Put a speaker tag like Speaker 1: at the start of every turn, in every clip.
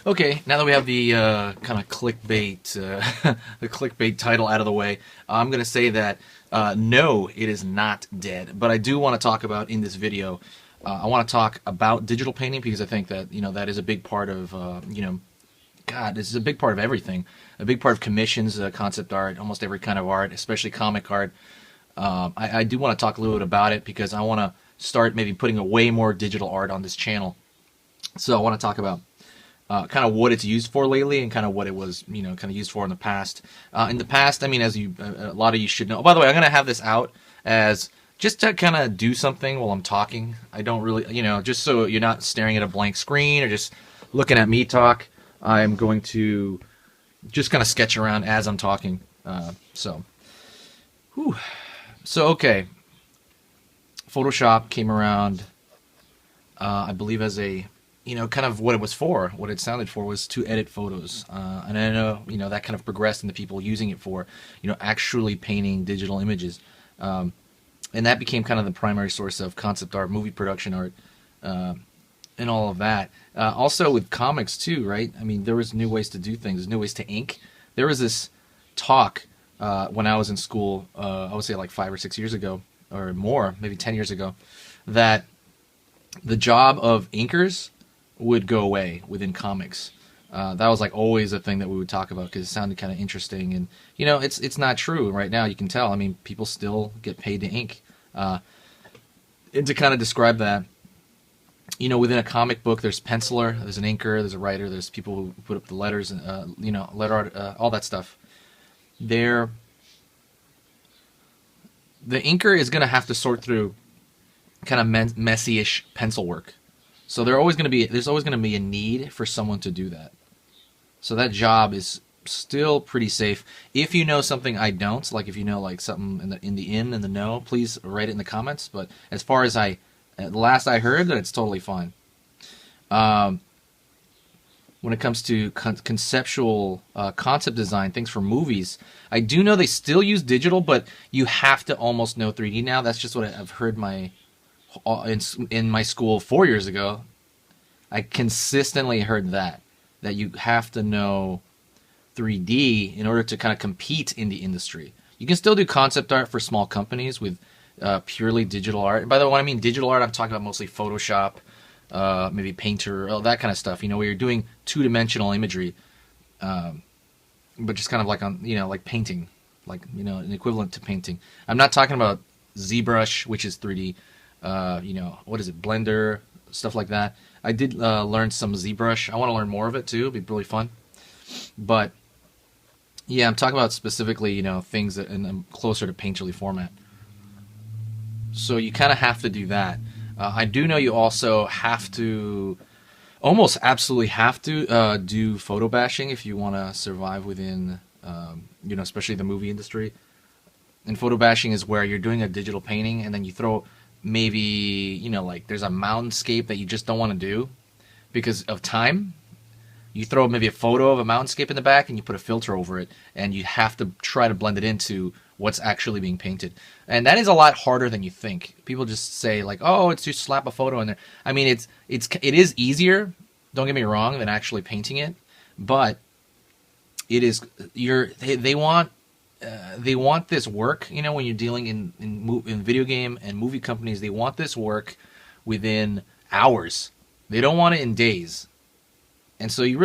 Speaker 1: Okay, now that we have the kind of clickbait, the clickbait title out of the way, I'm going to say that no, it is not dead. But I do want to talk about in this video. I want to talk about digital painting because I think that that is a big part of God. This is a big part of everything. A big part of commissions, concept art, almost every kind of art, especially comic art. I do want to talk a little bit about it because I want to start maybe putting away more digital art on this channel. So I want to talk about kind of what it's used for lately and kind of what it was, kind of used for in the past. In the past, I mean, as a lot of you should know. By the way, I'm going to have this out as just to kind of do something while I'm talking. I don't really, just so you're not staring at a blank screen or just looking at me talk. I'm going to just kind of sketch around as I'm talking. Whew. So okay. Photoshop came around, I believe, as a kind of what it was for, what it sounded for was to edit photos. And I know, that kind of progressed into people using it for, actually painting digital images. And that became kind of the primary source of concept art, movie production art, and all of that. Also with comics too, right? I mean, there was new ways to do things, new ways to ink. There was this talk when I was in school, I would say like 5 or 6 years ago, or more, maybe 10 years ago, that the job of inkers would go away within comics. That was like always a thing that we would talk about because it sounded kind of interesting, and it's not true right now. You can tell. I mean, people still get paid to ink, and to kind of describe that, within a comic book, there's penciler, there's an inker, there's a writer, there's people who put up the letters, and letter art, all that stuff. The inker is going to have to sort through kind of messy-ish pencil work. So there's always going to be a need for someone to do that. So that job is still pretty safe. If you know something I don't, like if you know like something in the know, please write it in the comments. But as far as the last I heard, that it's totally fine. When it comes to conceptual concept design, things for movies, I do know they still use digital, but you have to almost know 3D now. That's just what I've heard in my school 4 years ago. I consistently heard that you have to know 3D in order to kind of compete in the industry. You can still do concept art for small companies with purely digital art. And by the way, when I mean digital art, I'm talking about mostly Photoshop, maybe Painter, all that kind of stuff. Where you're doing two-dimensional imagery, but just kind of like like painting, like an equivalent to painting. I'm not talking about ZBrush, which is 3D. What is it, Blender, stuff like that. I did learn some ZBrush. I want to learn more of it too. It'd be really fun. But yeah, I'm talking about specifically, things that in closer to Painterly format. So you kind of have to do that. I do know you also have to, almost absolutely have to do photo bashing if you want to survive within, especially the movie industry. And photo bashing is where you're doing a digital painting and then you throw maybe, like there's a mountainscape that you just don't want to do because of time. You throw maybe a photo of a mountainscape in the back and you put a filter over it and you have to try to blend it into what's actually being painted. And that is a lot harder than you think. People just say like, oh, it's just slap a photo in there. I mean, it is easier, don't get me wrong, than actually painting it, but it is, they want this work, when you're dealing in video game and movie companies, they want this work within hours. They don't want it in days. And so you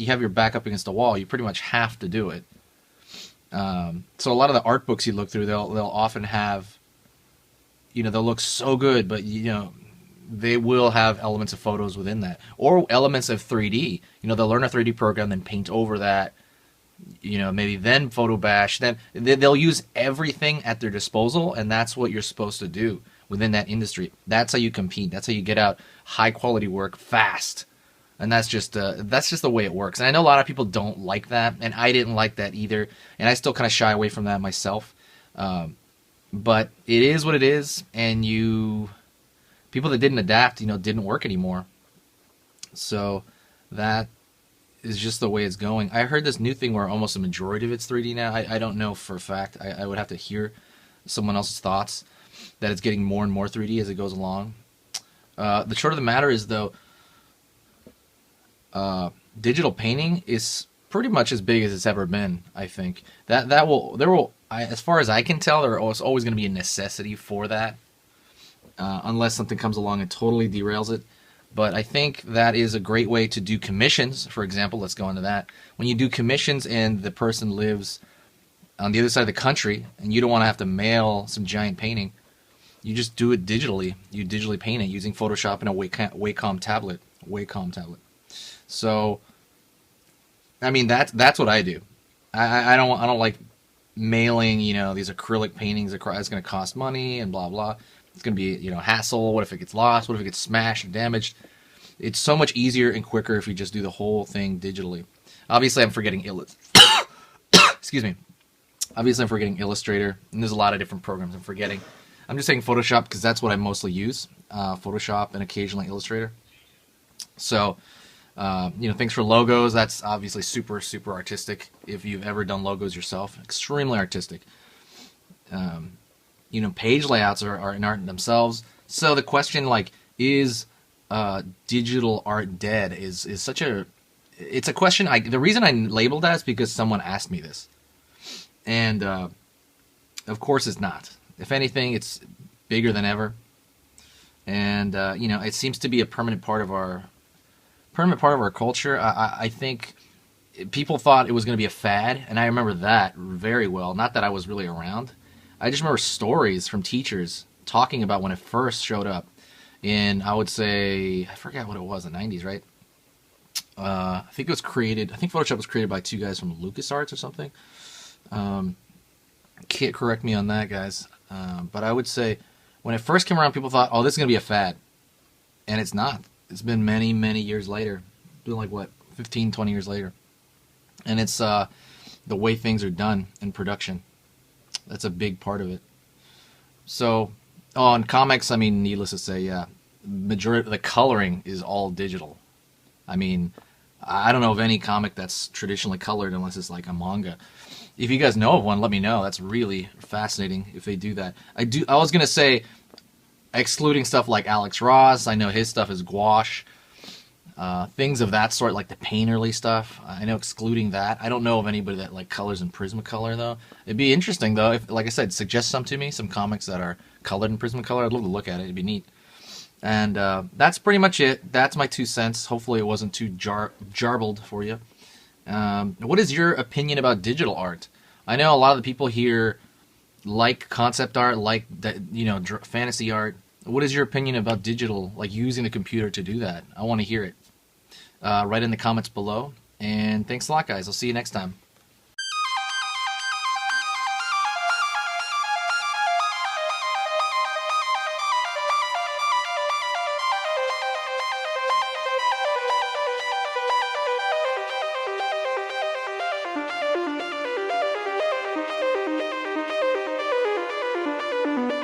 Speaker 1: have your back up against the wall. You pretty much have to do it. So a lot of the art books you look through, they'll often have, they'll look so good, but they will have elements of photos within that or elements of 3D. They'll learn a 3D program, then paint over that. Maybe then photo bash. Then they'll use everything at their disposal, and that's what you're supposed to do within that industry. That's how you compete. That's how you get out high quality work fast. And that's just the way it works. And I know a lot of people don't like that, and I didn't like that either. And I still kind of shy away from that myself. But it is what it is, and people that didn't adapt, didn't work anymore. So that is just the way it's going. I heard this new thing where almost a majority of it's 3D now. I don't know for a fact. I would have to hear someone else's thoughts that it's getting more and more 3D as it goes along. The short of the matter is, though, digital painting is pretty much as big as it's ever been. I think that will there will as far as I can tell, there is always going to be a necessity for that, unless something comes along and totally derails it. But I think that is a great way to do commissions. For example, let's go into that. When you do commissions and the person lives on the other side of the country and you don't want to have to mail some giant painting, you just do it digitally. You digitally paint it using Photoshop and a Wacom tablet. Wacom tablet. So, I mean, that's what I do. I don't like mailing, these acrylic paintings across. It's going to cost money and blah blah. It's going to be, hassle. What if it gets lost? What if it gets smashed or damaged? It's so much easier and quicker if you just do the whole thing digitally. Obviously, I'm forgetting excuse me. Obviously, I'm forgetting Illustrator, and there's a lot of different programs I'm forgetting. I'm just saying Photoshop because that's what I mostly use. Photoshop and occasionally Illustrator. So, things for logos, that's obviously super, super artistic. If you've ever done logos yourself, extremely artistic. Page layouts are an art in themselves. So the question, is digital art dead? Is such a, it's a question. The reason I labeled that is because someone asked me this, and of course it's not. If anything, it's bigger than ever, and it seems to be a permanent part of our culture. I think people thought it was going to be a fad, and I remember that very well. Not that I was really around. I just remember stories from teachers talking about when it first showed up in, I would say, I forget what it was, the 90s, right? I think Photoshop was created by two guys from LucasArts or something. Can't correct me on that, guys. But I would say when it first came around, people thought, oh, this is going to be a fad. And it's not. It's been many, many years later. It's been 15, 20 years later. And it's the way things are done in production. That's a big part of it. So, on comics, I mean, needless to say, yeah, majority the coloring is all digital. I mean, I don't know of any comic that's traditionally colored unless it's like a manga. If you guys know of one, let me know. That's really fascinating if they do that. I was gonna say, excluding stuff like Alex Ross, I know his stuff is gouache. Things of that sort, like the painterly stuff. I know excluding that. I don't know of anybody that colors in Prismacolor though. It'd be interesting though, if, like I said, suggest some to me, some comics that are colored in Prismacolor. I'd love to look at it. It'd be neat. And that's pretty much it. That's my 2 cents. Hopefully it wasn't too jarbled for you. What is your opinion about digital art? I know a lot of the people here like concept art, like that, fantasy art. What is your opinion about digital, like using the computer to do that? I want to hear it. Write in the comments below. And thanks a lot, guys. I'll see you next time.